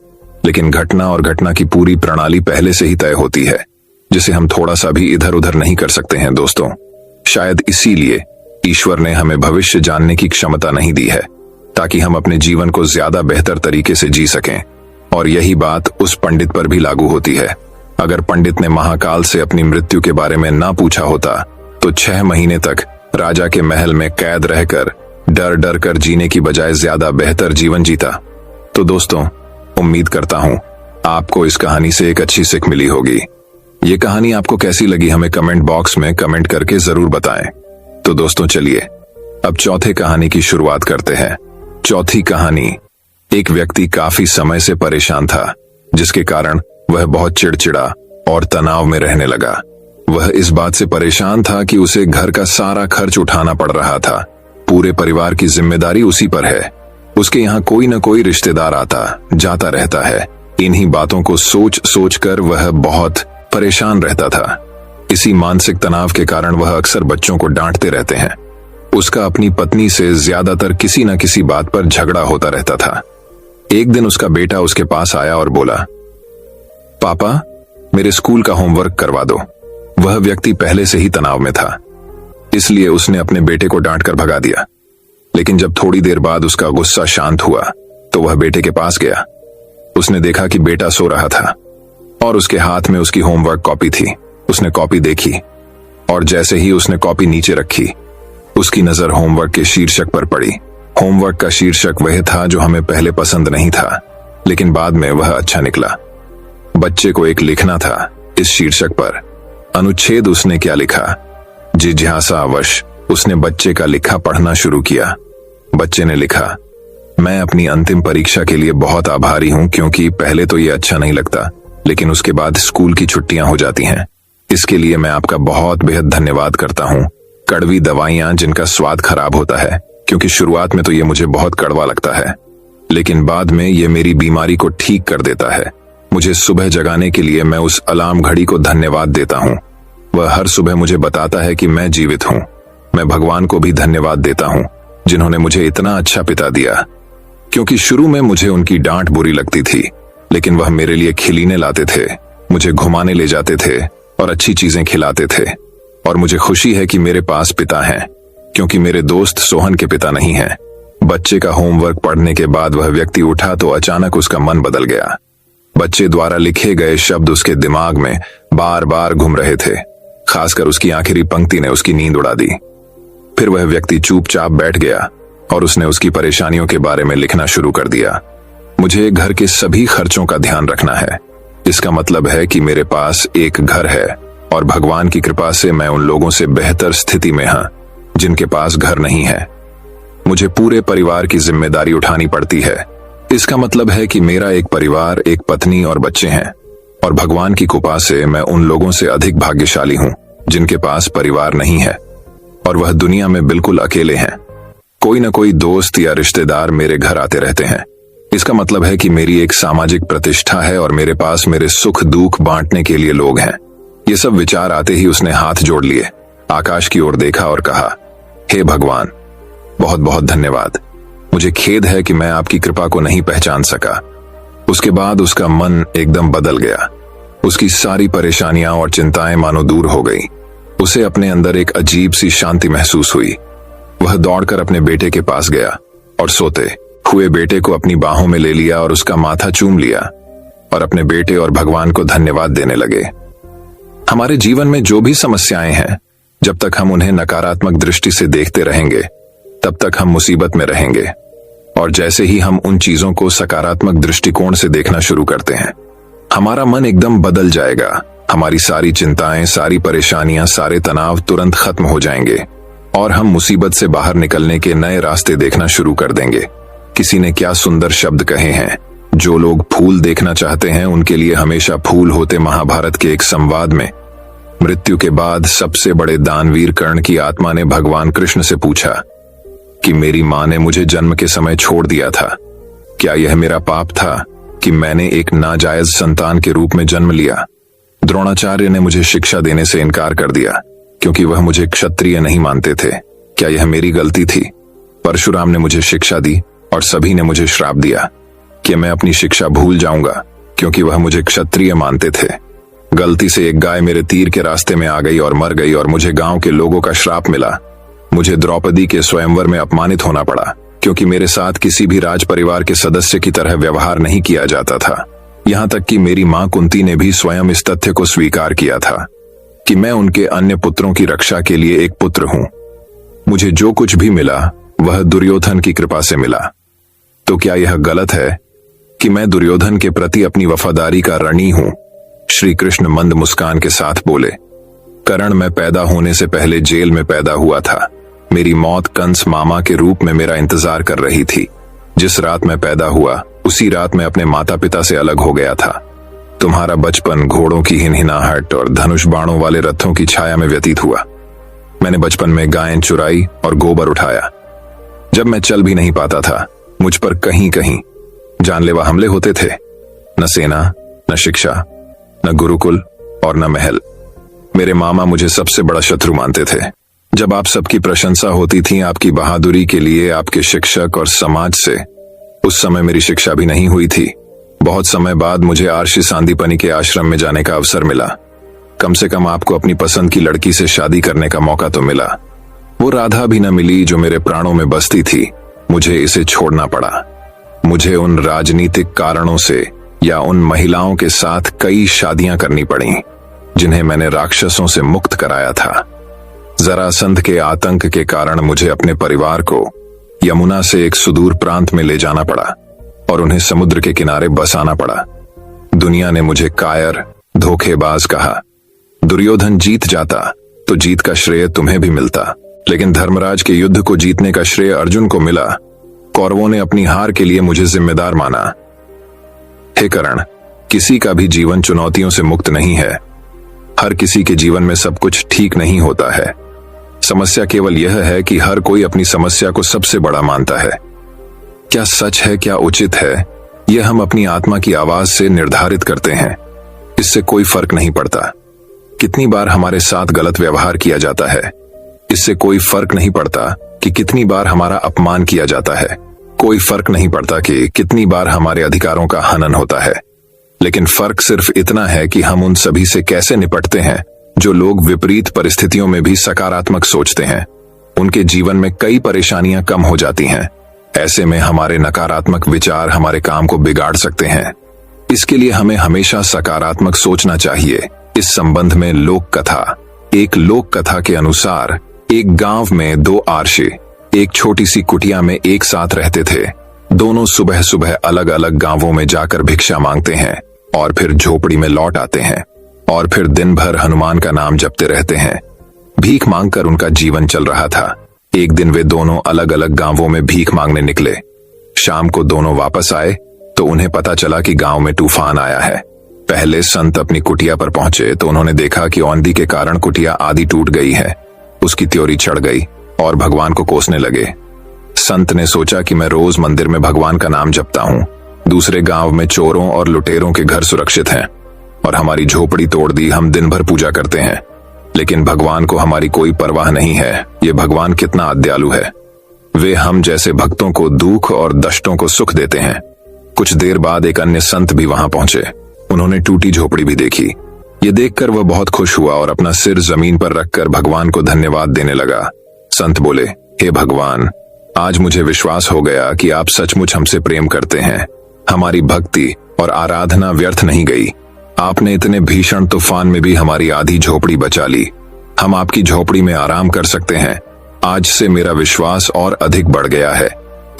लेकिन घटना और घटना की पूरी प्रणाली पहले से ही तय होती है, जिसे हम थोड़ा सा भी इधर उधर नहीं कर सकते हैं। दोस्तों, शायद इसीलिए ईश्वर ने हमें भविष्य जानने की क्षमता नहीं दी है, ताकि हम अपने जीवन को ज्यादा बेहतर तरीके से जी सकें। और यही बात उस पंडित पर भी लागू होती है। अगर पंडित ने महाकाल से अपनी मृत्यु के बारे में ना पूछा होता तो 6 महीने तक राजा के महल में कैद रहकर डर डर कर जीने की बजाय ज्यादा बेहतर जीवन जीता। तो दोस्तों, उम्मीद करता हूं आपको इस कहानी से एक अच्छी सीख मिली होगी। ये कहानी आपको कैसी लगी हमें कमेंट बॉक्स में कमेंट करके जरूर बताएं। तो दोस्तों, चलिए अब चौथे कहानी की शुरुआत करते हैं। चौथी कहानी, एक व्यक्ति काफी समय से परेशान था, जिसके कारण वह बहुत चिड़चिड़ा और तनाव में रहने लगा। वह इस बात से परेशान था कि उसे घर का सारा खर्च उठाना पड़ रहा था। पूरे परिवार की जिम्मेदारी उसी पर है। उसके यहाँ कोई न कोई रिश्तेदार आता जाता रहता है। इन्हीं बातों को सोच सोच कर वह बहुत परेशान रहता था। इसी मानसिक तनाव के कारण वह अक्सर बच्चों को डांटते रहते हैं। उसका अपनी पत्नी से ज्यादातर किसी न किसी बात पर झगड़ा होता रहता था। एक दिन उसका बेटा उसके पास आया और बोला, पापा, मेरे स्कूल का होमवर्क करवा दो। वह व्यक्ति पहले से ही तनाव में था, इसलिए उसने अपने बेटे को डांटकर भगा दिया। लेकिन जब थोड़ी देर बाद उसका गुस्सा शांत हुआ तो वह बेटे के पास गया। उसने देखा कि बेटा सो रहा था और उसके हाथ में उसकी होमवर्क कॉपी थी। उसने कॉपी देखी और जैसे ही उसने कॉपी नीचे रखी, उसकी नजर होमवर्क के शीर्षक पर पड़ी। होमवर्क का शीर्षक वह था जो हमें पहले पसंद नहीं था, लेकिन बाद में वह अच्छा निकला। बच्चे को एक लिखना था इस शीर्षक पर। अनुच्छेद उसने क्या लिखा? जिज्ञासावश उसने बच्चे का लिखा पढ़ना शुरू किया। बच्चे ने लिखा, मैं अपनी अंतिम परीक्षा के लिए बहुत आभारी हूं, क्योंकि पहले तो ये अच्छा नहीं लगता, लेकिन उसके बाद स्कूल की छुट्टियां हो जाती हैं। इसके लिए मैं आपका बहुत बेहद धन्यवाद करता हूं। कड़वी दवाइयां जिनका स्वाद खराब होता है, क्योंकि शुरुआत में तो ये मुझे बहुत कड़वा लगता है, लेकिन बाद में ये मेरी बीमारी को ठीक कर देता है। मुझे सुबह जगाने के लिए मैं उस अलार्म घड़ी को धन्यवाद देता हूं। वह हर सुबह मुझे बताता है कि मैं जीवित हूं। मैं भगवान को भी धन्यवाद देता हूं, जिन्होंने मुझे इतना अच्छा पिता दिया, क्योंकि शुरू में मुझे उनकी डांट बुरी लगती थी, लेकिन वह मेरे लिए खिलौने लाते थे, मुझे घुमाने ले जाते थे और अच्छी चीजें खिलाते थे। और मुझे खुशी है कि मेरे पास पिता हैं, क्योंकि मेरे दोस्त सोहन के पिता नहीं हैं। बच्चे का होमवर्क पढ़ने के बाद वह व्यक्ति उठा तो अचानक उसका मन बदल गया। बच्चे द्वारा लिखे गए शब्द उसके दिमाग में बार बार घूम रहे थे। खासकर उसकी आखिरी पंक्ति ने उसकी नींद उड़ा दी। फिर वह व्यक्ति चुपचाप बैठ गया और उसने उसकी परेशानियों के बारे में लिखना शुरू कर दिया। मुझे घर के सभी खर्चों का ध्यान रखना है। इसका मतलब है कि मेरे पास एक घर है और भगवान की कृपा से मैं उन लोगों से बेहतर स्थिति में हूं जिनके पास घर नहीं है। मुझे पूरे परिवार की जिम्मेदारी उठानी पड़ती है। इसका मतलब है कि मेरा एक परिवार, एक पत्नी और बच्चे हैं, और भगवान की कृपा से मैं उन लोगों से अधिक भाग्यशाली हूं जिनके पास परिवार नहीं है और वह दुनिया में बिल्कुल अकेले हैं। कोई न कोई दोस्त या रिश्तेदार मेरे घर आते रहते हैं। इसका मतलब है कि मेरी एक सामाजिक प्रतिष्ठा है और मेरे पास मेरे सुख दुख बांटने के लिए लोग हैं। ये सब विचार आते ही उसने हाथ जोड़ लिए, आकाश की ओर देखा और कहा, हे भगवान, बहुत बहुत धन्यवाद। मुझे खेद है कि मैं आपकी कृपा को नहीं पहचान सका। उसके बाद उसका मन एकदम बदल गया। उसकी सारी परेशानियां और चिंताएं मानो दूर हो गई। उसे अपने अंदर एक अजीब सी शांति महसूस हुई। वह दौड़कर अपने बेटे के पास गया और सोते हुए बेटे को अपनी बाहों में ले लिया और उसका माथा चूम लिया और अपने बेटे और भगवान को धन्यवाद देने लगे। हमारे जीवन में जो भी समस्याएं हैं, जब तक हम उन्हें नकारात्मक दृष्टि से देखते रहेंगे, तब तक हम मुसीबत में रहेंगे। और जैसे ही हम उन चीजों को सकारात्मक दृष्टिकोण से देखना शुरू करते हैं, हमारा मन एकदम बदल जाएगा हमारी सारी चिंताएं, सारी परेशानियां, सारे तनाव तुरंत खत्म हो जाएंगे और हम मुसीबत से बाहर निकलने के नए रास्ते देखना शुरू कर देंगे। किसी ने क्या सुंदर शब्द कहे हैं, जो लोग फूल देखना चाहते हैं उनके लिए हमेशा फूल होते। महाभारत के एक संवाद में मृत्यु के बाद सबसे बड़े दानवीर कर्ण की आत्मा ने भगवान कृष्ण से पूछा कि मेरी मां ने मुझे जन्म के समय छोड़ दिया था, क्या यह मेरा पाप था कि मैंने एक नाजायज संतान के रूप में जन्म लिया? द्रोणाचार्य ने मुझे शिक्षा देने से इनकार कर दिया क्योंकि वह मुझे क्षत्रिय नहीं मानते थे, क्या यह मेरी गलती थी? परशुराम ने मुझे शिक्षा दी और सभी ने मुझे श्राप दिया कि मैं अपनी शिक्षा भूल जाऊंगा क्योंकि वह मुझे क्षत्रिय मानते थे। गलती से एक गाय मेरे तीर के रास्ते में आ गई और मर गई और मुझे गांव के लोगों का श्राप मिला। मुझे द्रौपदी के स्वयंवर में अपमानित होना पड़ा क्योंकि मेरे साथ किसी भी राज परिवार के सदस्य की तरह व्यवहार नहीं किया जाता था। यहां तक कि मेरी मां कुंती ने भी स्वयं इस तथ्य को स्वीकार किया था कि मैं उनके अन्य पुत्रों की रक्षा के लिए एक पुत्र हूं। मुझे जो कुछ भी मिला वह दुर्योधन की कृपा से मिला। तो क्या यह गलत है कि मैं दुर्योधन के प्रति अपनी वफादारी का ऋणी हूं? श्री कृष्ण मंद मुस्कान के साथ बोले, कर्ण, मैं पैदा होने से पहले जेल में पैदा हुआ था। मेरी मौत कंस मामा के रूप में मेरा इंतजार कर रही थी। जिस रात मैं पैदा हुआ उसी रात मैं अपने माता पिता से अलग हो गया था। तुम्हारा बचपन घोड़ों की हिनहिनाहट और धनुष बाणों वाले रथों की छाया में व्यतीत हुआ। मैंने बचपन में गायें चुराई और गोबर उठाया। जब मैं चल भी नहीं पाता था मुझ पर कहीं कहीं जानलेवा हमले होते थे। न सेना, न शिक्षा, न गुरुकुल और न महल। मेरे मामा मुझे सबसे बड़ा शत्रु मानते थे। जब आप सबकी प्रशंसा होती थी आपकी बहादुरी के लिए, आपके शिक्षक और समाज से, उस समय मेरी शिक्षा भी नहीं हुई थी। बहुत समय बाद मुझे आर्षि सांदीपनि के आश्रम में जाने का अवसर मिला। कम से कम आपको अपनी पसंद की लड़की से शादी करने का मौका तो मिला। वो राधा भी न मिली जो मेरे प्राणों में बसती थी। मुझे इसे छोड़ना पड़ा। मुझे उन राजनीतिक कारणों से या उन महिलाओं के साथ कई शादियां करनी पड़ी जिन्हें मैंने राक्षसों से मुक्त कराया था। जरासंध के आतंक के कारण मुझे अपने परिवार को यमुना से एक सुदूर प्रांत में ले जाना पड़ा और उन्हें समुद्र के किनारे बसाना पड़ा। दुनिया ने मुझे कायर, धोखेबाज कहा। दुर्योधन जीत जाता तो जीत का श्रेय तुम्हें भी मिलता, लेकिन धर्मराज के युद्ध को जीतने का श्रेय अर्जुन को मिला। कौरवों ने अपनी हार के लिए मुझे जिम्मेदार माना। हे कर्ण, किसी का भी जीवन चुनौतियों से मुक्त नहीं है। हर किसी के जीवन में सब कुछ ठीक नहीं होता है। समस्या केवल यह है कि हर कोई अपनी समस्या को सबसे बड़ा मानता है। क्या सच है, क्या उचित है, यह हम अपनी आत्मा की आवाज से निर्धारित करते हैं। इससे कोई फर्क नहीं पड़ता कितनी बार हमारे साथ गलत व्यवहार किया जाता है। इससे कोई फर्क नहीं पड़ता कि कितनी बार हमारा अपमान किया जाता है। कोई फर्क नहीं पड़ता कि कितनी बार हमारे अधिकारों का हनन होता है। लेकिन फर्क सिर्फ इतना है कि हम उन सभी से कैसे निपटते हैं। जो लोग विपरीत परिस्थितियों में भी सकारात्मक सोचते हैं उनके जीवन में कई परेशानियां कम हो जाती हैं। ऐसे में हमारे नकारात्मक विचार हमारे काम को बिगाड़ सकते हैं। इसके लिए हमें हमेशा सकारात्मक सोचना चाहिए। इस संबंध में लोक कथा। एक लोक कथा के अनुसार एक गांव में दो आर्षि एक छोटी सी कुटिया में एक साथ रहते थे। दोनों सुबह सुबह अलग अलग गांवों में जाकर भिक्षा मांगते हैं और फिर झोपड़ी में लौट आते हैं और फिर दिन भर हनुमान का नाम जपते रहते हैं। भीख मांगकर उनका जीवन चल रहा था। एक दिन वे दोनों अलग अलग गांवों में भीख मांगने निकले। शाम को दोनों वापस आए तो उन्हें पता चला कि गांव में तूफान आया है। पहले संत अपनी कुटिया पर पहुंचे तो उन्होंने देखा कि औंधी के कारण कुटिया आधी टूट गई है। उसकी त्योरी चढ़ गई और भगवान को कोसने लगे। संत ने सोचा कि मैं रोज मंदिर में भगवान का नाम जपता हूँ। दूसरे गांव में चोरों और लुटेरों के घर सुरक्षित हैं और हमारी झोपड़ी तोड़ दी। हम दिन भर पूजा करते हैं लेकिन भगवान को हमारी कोई परवाह नहीं है। ये भगवान कितना अदयालु है। वे हम जैसे भक्तों को दुख और दष्टों को सुख देते हैं। कुछ देर बाद एक अन्य संत भी वहां पहुंचे। उन्होंने टूटी झोपड़ी भी देखी। ये देखकर वह बहुत खुश हुआ और अपना सिर जमीन पर रखकर भगवान को धन्यवाद देने लगा। संत बोले, हे भगवान, आज मुझे विश्वास हो गया कि आप सचमुच हमसे प्रेम करते हैं। हमारी भक्ति और आराधना व्यर्थ नहीं गई। आपने इतने भीषण तूफान में भी हमारी आधी झोपड़ी बचा ली। हम आपकी झोपड़ी में आराम कर सकते हैं। आज से मेरा विश्वास और अधिक बढ़ गया है।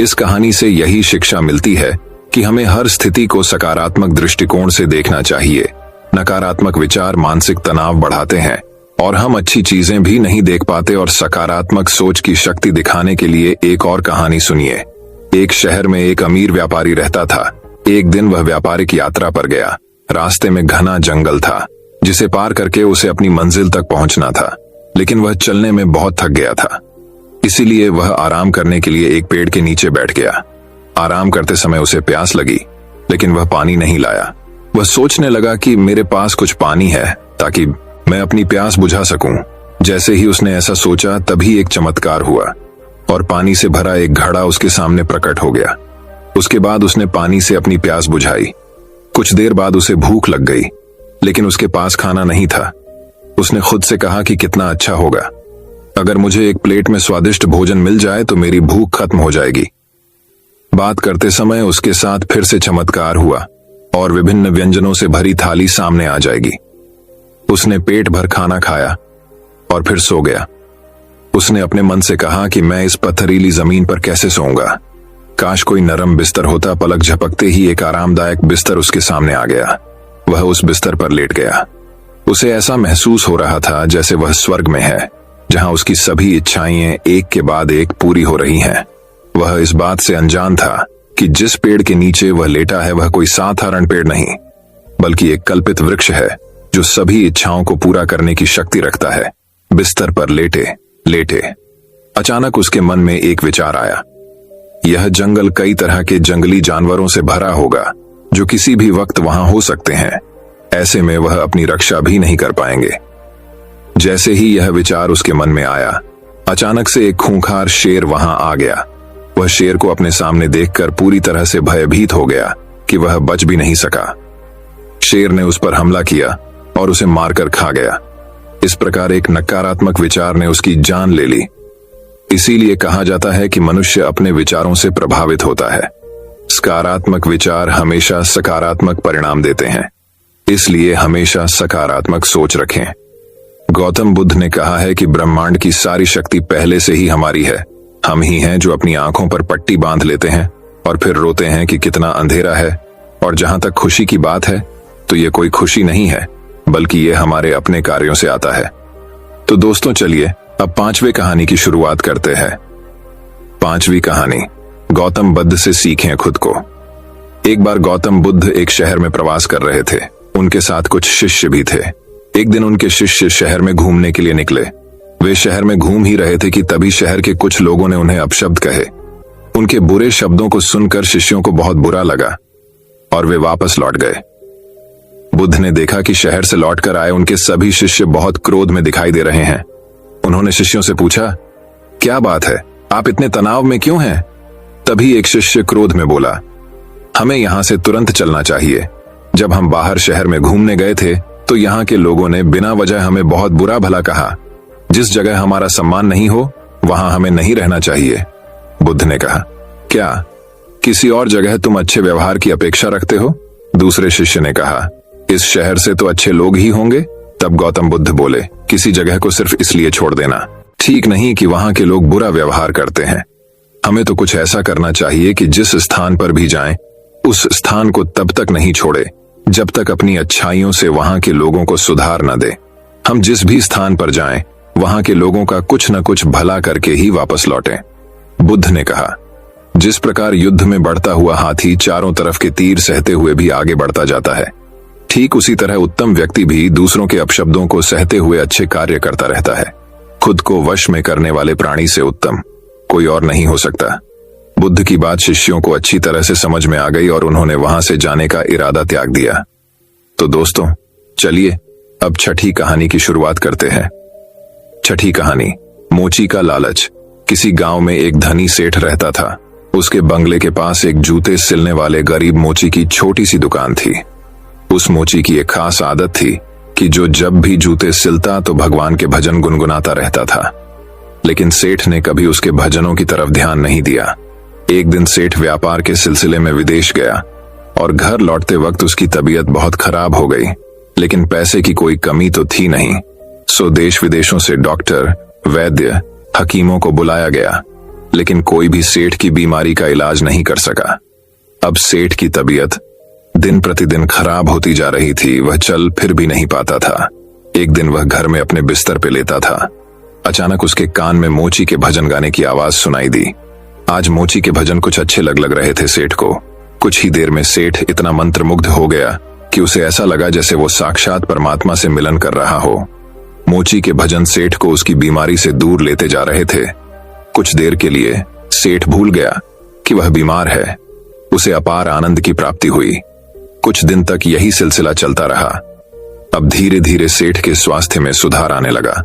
इस कहानी से यही शिक्षा मिलती है कि हमें हर स्थिति को सकारात्मक दृष्टिकोण से देखना चाहिए। नकारात्मक विचार मानसिक तनाव बढ़ाते हैं और हम अच्छी चीजें भी नहीं देख पाते। और सकारात्मक सोच की शक्ति दिखाने के लिए एक और कहानी सुनिए। एक शहर में एक अमीर व्यापारी रहता था। एक दिन वह व्यापारिक यात्रा पर गया। रास्ते में घना जंगल था जिसे पार करके उसे अपनी मंजिल तक पहुंचना था, लेकिन वह चलने में बहुत थक गया था। इसीलिए वह आराम करने के लिए एक पेड़ के नीचे बैठ गया। आराम करते समय उसे प्यास लगी, लेकिन वह पानी नहीं लाया। वह सोचने लगा कि मेरे पास कुछ पानी है ताकि मैं अपनी प्यास बुझा सकूं। जैसे ही उसने ऐसा सोचा तभी एक चमत्कार हुआ और पानी से भरा एक घड़ा उसके सामने प्रकट हो गया। उसके बाद उसने पानी से अपनी प्यास बुझाई। कुछ देर बाद उसे भूख लग गई, लेकिन उसके पास खाना नहीं था। उसने खुद से कहा कि कितना अच्छा होगा अगर मुझे एक प्लेट में स्वादिष्ट भोजन मिल जाए तो मेरी भूख खत्म हो जाएगी। बात करते समय उसके साथ फिर से चमत्कार हुआ और विभिन्न व्यंजनों से भरी थाली सामने आ जाएगी। उसने पेट भर खाना खाया और फिर सो गया। उसने अपने मन से कहा कि मैं इस पथरीली जमीन पर कैसे सोऊंगा। काश कोई नरम बिस्तर होता। पलक झपकते ही एक आरामदायक बिस्तर उसके सामने आ गया। वह उस बिस्तर पर लेट गया। उसे ऐसा महसूस हो रहा था जैसे वह स्वर्ग में है, जहां उसकी सभी इच्छाएं एक के बाद एक पूरी हो रही हैं। वह इस बात से अनजान था कि जिस पेड़ के नीचे वह लेटा है वह कोई साधारण पेड़ नहीं, बल्कि एक कल्पित वृक्ष है जो सभी इच्छाओं को पूरा करने की शक्ति रखता है। बिस्तर पर लेटे लेटे अचानक उसके मन में एक विचार आया। यह जंगल कई तरह के जंगली जानवरों से भरा होगा जो किसी भी वक्त वहां हो सकते हैं। ऐसे में वह अपनी रक्षा भी नहीं कर पाएंगे। जैसे ही यह विचार उसके मन में आया, अचानक से एक खूंखार शेर वहां आ गया। वह शेर को अपने सामने देखकर पूरी तरह से भयभीत हो गया कि वह बच भी नहीं सका। शेर ने उस पर हमला किया और उसे मारकर खा गया। इस प्रकार एक नकारात्मक विचार ने उसकी जान ले ली। इसीलिए कहा जाता है कि मनुष्य अपने विचारों से प्रभावित होता है। सकारात्मक विचार हमेशा सकारात्मक परिणाम देते हैं, इसलिए हमेशा सकारात्मक सोच रखें। गौतम बुद्ध ने कहा है कि ब्रह्मांड की सारी शक्ति पहले से ही हमारी है। हम ही हैं जो अपनी आंखों पर पट्टी बांध लेते हैं और फिर रोते हैं कि कितना अंधेरा है। और जहां तक खुशी की बात है तो ये कोई खुशी नहीं है, बल्कि ये हमारे अपने कार्यों से आता है। तो दोस्तों चलिए अब 5वीं कहानी की शुरुआत करते हैं। 5वीं कहानी, गौतम बुद्ध से सीखें खुद को। एक बार गौतम बुद्ध एक शहर में प्रवास कर रहे थे। उनके साथ कुछ शिष्य भी थे। एक दिन उनके शिष्य शहर में घूमने के लिए निकले। वे शहर में घूम ही रहे थे कि तभी शहर के कुछ लोगों ने उन्हें अपशब्द कहे। उनके बुरे शब्दों को सुनकर शिष्यों को बहुत बुरा लगा और वे वापस लौट गए। बुद्ध ने देखा कि शहर से लौटकर आए उनके सभी शिष्य बहुत क्रोध में दिखाई दे रहे हैं। उन्होंने शिष्यों से पूछा, क्या बात है, आप इतने तनाव में क्यों हैं? तभी एक शिष्य क्रोध में बोला, हमें यहां से तुरंत चलना चाहिए। जब हम बाहर शहर में घूमने गए थे तो यहाँ के लोगों ने बिना वजह हमें बहुत बुरा भला कहा। जिस जगह हमारा सम्मान नहीं हो वहां हमें नहीं रहना चाहिए। बुद्ध ने कहा, क्या किसी और जगह तुम अच्छे व्यवहार की अपेक्षा रखते हो? दूसरे शिष्य ने कहा, इस शहर से तो अच्छे लोग ही होंगे। तब गौतम बुद्ध बोले, किसी जगह को सिर्फ इसलिए छोड़ देना ठीक नहीं कि वहां के लोग बुरा व्यवहार करते हैं। हमें तो कुछ ऐसा करना चाहिए कि जिस स्थान पर भी जाएं, उस स्थान को तब तक नहीं छोड़े जब तक अपनी अच्छाइयों से वहां के लोगों को सुधार न दे। हम जिस भी स्थान पर जाएं, वहां के लोगों का कुछ न कुछ भला करके ही वापस लौटें। बुद्ध ने कहा, जिस प्रकार युद्ध में बढ़ता हुआ हाथी चारों तरफ के तीर सहते हुए भी आगे बढ़ता जाता है, ठीक उसी तरह उत्तम व्यक्ति भी दूसरों के अपशब्दों को सहते हुए अच्छे कार्य करता रहता है। खुद को वश में करने वाले प्राणी से उत्तम कोई और नहीं हो सकता। बुद्ध की बात शिष्यों को अच्छी तरह से समझ में आ गई और उन्होंने वहां से जाने का इरादा त्याग दिया। तो दोस्तों चलिए अब 6ठी कहानी की शुरुआत करते हैं। 6ठी कहानी, मोची का लालच। किसी गांव में एक धनी सेठ रहता था। उसके बंगले के पास एक जूते सिलने वाले गरीब मोची की छोटी सी दुकान थी। उस मोची की एक खास आदत थी कि जो जब भी जूते सिलता तो भगवान के भजन गुनगुनाता रहता था। लेकिन सेठ ने कभी उसके भजनों की तरफ ध्यान नहीं दिया। एक दिन सेठ व्यापार के सिलसिले में विदेश गया और घर लौटते वक्त उसकी तबीयत बहुत खराब हो गई। लेकिन पैसे की कोई कमी तो थी नहीं, सो देश विदेशों से डॉक्टर, वैद्य, हकीमों को बुलाया गया, लेकिन कोई भी सेठ की बीमारी का इलाज नहीं कर सका। अब सेठ की तबीयत दिन प्रतिदिन खराब होती जा रही थी। वह चल फिर भी नहीं पाता था। एक दिन वह घर में अपने बिस्तर पे लेटा था। अचानक उसके कान में मोची के भजन गाने की आवाज सुनाई दी। आज मोची के भजन कुछ अच्छे लग रहे थे सेठ को। कुछ ही देर में सेठ इतना मंत्रमुग्ध हो गया कि उसे ऐसा लगा जैसे वो साक्षात परमात्मा से मिलन कर रहा हो। मोची के भजन सेठ को उसकी बीमारी से दूर लेते जा रहे थे। कुछ देर के लिए सेठ भूल गया कि वह बीमार है। उसे अपार आनंद की प्राप्ति हुई। कुछ दिन तक यही सिलसिला चलता रहा। अब धीरे धीरे सेठ के स्वास्थ्य में सुधार आने लगा।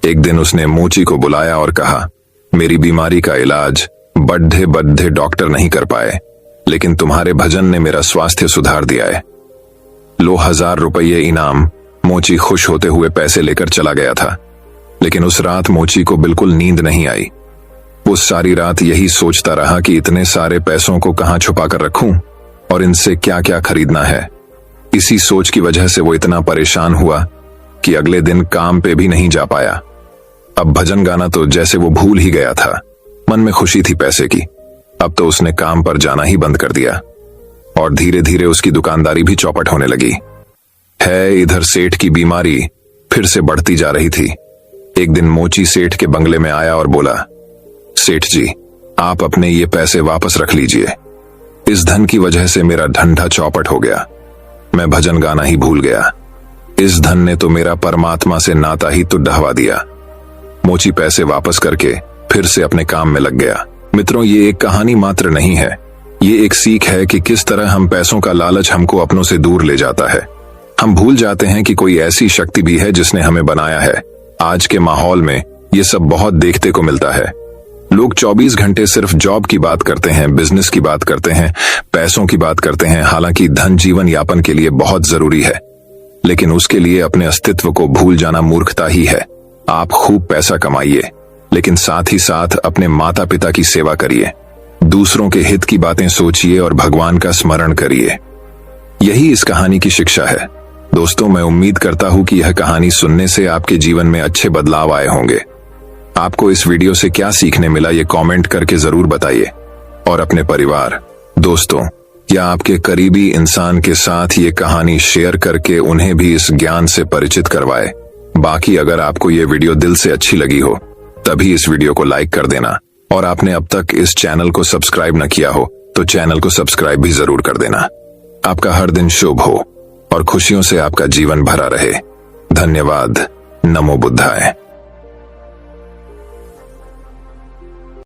एक दिन उसने मोची को बुलाया और कहा, मेरी बीमारी का इलाज बड्ढे बड्ढे डॉक्टर नहीं कर पाए, लेकिन तुम्हारे भजन ने मेरा स्वास्थ्य सुधार दिया है। लो 1000 रुपये इनाम। मोची खुश होते हुए पैसे लेकर चला गया था। लेकिन उस रात मोची को बिल्कुल नींद नहीं आई। वो सारी रात यही सोचता रहा कि इतने सारे पैसों को कहां छुपा कर रखूं और इनसे क्या क्या खरीदना है। इसी सोच की वजह से वो इतना परेशान हुआ कि अगले दिन काम पे भी नहीं जा पाया। अब भजन गाना तो जैसे वो भूल ही गया था। मन में खुशी थी पैसे की। अब तो उसने काम पर जाना ही बंद कर दिया और धीरे धीरे उसकी दुकानदारी भी चौपट होने लगी। इधर सेठ की बीमारी फिर से बढ़ती जा रही थी। एक दिन मोची सेठ के बंगले में आया और बोला, सेठ जी, आप अपने ये पैसे वापस रख लीजिए। इस धन की वजह से मेरा धंधा चौपट हो गया। मैं भजन गाना ही भूल गया। इस धन ने तो मेरा परमात्मा से नाता ही तो डहवा दिया। मोची पैसे वापस करके फिर से अपने काम में लग गया। मित्रों, ये एक कहानी मात्र नहीं है। ये एक सीख है कि किस तरह हम पैसों का लालच हमको अपनों से दूर ले जाता है। हम भूल जाते हैं कि कोई ऐसी शक्ति भी है जिसने हमें बनाया है। आज के माहौल में ये सब बहुत देखते को मिलता है। लोग 24 घंटे सिर्फ जॉब की बात करते हैं, बिजनेस की बात करते हैं, पैसों की बात करते हैं। हालांकि धन जीवन यापन के लिए बहुत जरूरी है, लेकिन उसके लिए अपने अस्तित्व को भूल जाना मूर्खता ही है। आप खूब पैसा कमाइए, लेकिन साथ ही साथ अपने माता पिता की सेवा करिए, दूसरों के हित की बातें सोचिए और भगवान का स्मरण करिए। यही इस कहानी की शिक्षा है। दोस्तों, मैं उम्मीद करता हूं कि यह कहानी सुनने से आपके जीवन में अच्छे बदलाव आए होंगे। आपको इस वीडियो से क्या सीखने मिला, ये कमेंट करके जरूर बताइए। और अपने परिवार, दोस्तों या आपके करीबी इंसान के साथ ये कहानी शेयर करके उन्हें भी इस ज्ञान से परिचित करवाए। बाकी अगर आपको ये वीडियो दिल से अच्छी लगी हो तभी इस वीडियो को लाइक कर देना, और आपने अब तक इस चैनल को सब्सक्राइब न किया हो तो चैनल को सब्सक्राइब भी जरूर कर देना। आपका हर दिन शुभ हो और खुशियों से आपका जीवन भरा रहे। धन्यवाद। नमो बुद्धाय।